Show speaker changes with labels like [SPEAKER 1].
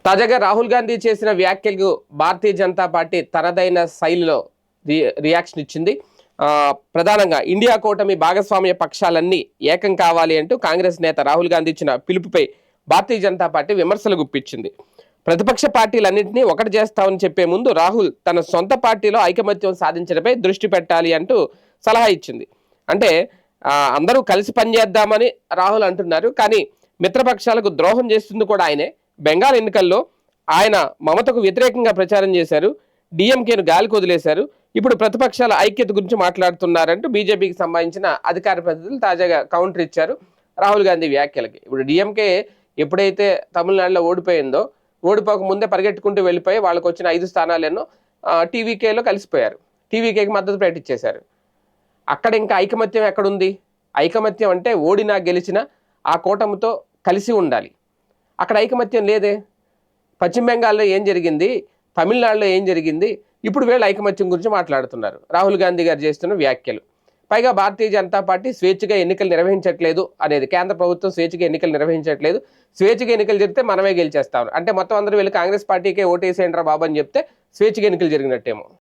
[SPEAKER 1] తాజాగా రాహుల్ గాంధీ చేసిన వ్యాఖ్యలకు భారతీయ జనతా పార్టీ తనదైన శైలిలో రియాక్షన్ ఇచ్చింది. ప్రధానంగా ఇండియా కూటమి భాగస్వామ్య పక్షాలన్నీ ఏకం కావాలి అంటూ కాంగ్రెస్ నేత రాహుల్ గాంధీ ఇచ్చిన పిలుపుపై భారతీయ జనతా పార్టీ విమర్శలు గుప్పించింది. ప్రతిపక్ష పార్టీలన్నింటినీ ఒకటి చేస్తామని చెప్పే ముందు రాహుల్ తన సొంత పార్టీలో ఐకమత్యం సాధించడంపై దృష్టి పెట్టాలి అంటూ సలహా ఇచ్చింది. అంటే అందరూ కలిసి పనిచేద్దామని రాహుల్ అంటున్నారు, కానీ మిత్రపక్షాలకు ద్రోహం చేస్తుంది కూడా ఆయనే. బెంగాల్ ఎన్నికల్లో ఆయన మమతకు వ్యతిరేకంగా ప్రచారం చేశారు, డిఎంకేను గాలికి వదిలేశారు. ఇప్పుడు ప్రతిపక్షాల ఐక్యత గురించి మాట్లాడుతున్నారంటూ బీజేపీకి సంబంధించిన అధికార ప్రతినిధులు తాజాగా కౌంటర్ ఇచ్చారు రాహుల్ గాంధీ వ్యాఖ్యలకి. ఇప్పుడు డిఎంకే ఎప్పుడైతే తమిళనాడులో ఓడిపోయిందో, ఓడిపోక ముందే పరిగెట్టుకుంటూ వెళ్ళిపోయి వాళ్ళకు వచ్చిన 5 స్థానాలెన్నో టీవీకేలో కలిసిపోయారు, టీవీకేకి మద్దతు ప్రకటించేశారు. అక్కడ ఇంకా ఐకమత్యం ఎక్కడుంది? ఐకమత్యం అంటే ఓడినా గెలిచినా ఆ కూటమితో కలిసి ఉండాలి. అక్కడ ఐకమత్యం లేదే. పశ్చిమ బెంగాల్లో ఏం జరిగింది, తమిళనాడులో ఏం జరిగింది, ఇప్పుడు వీళ్ళు ఐకమత్యం గురించి మాట్లాడుతున్నారు. రాహుల్ గాంధీ గారు చేస్తున్న వ్యాఖ్యలు. పైగా భారతీయ జనతా పార్టీ స్వేచ్ఛగా ఎన్నికలు నిర్వహించట్లేదు అనేది, కేంద్ర ప్రభుత్వం స్వేచ్ఛగా ఎన్నికలు నిర్వహించట్లేదు, స్వేచ్ఛగా ఎన్నికలు జరిగితే మనమే గెలిచేస్తాం అంటే మొత్తం అందరూ వెళ్ళి కాంగ్రెస్ పార్టీకే ఓటేసేయండి రా బాబు అని చెప్తే స్వేచ్ఛగా ఎన్నికలు జరిగినట్టేమో.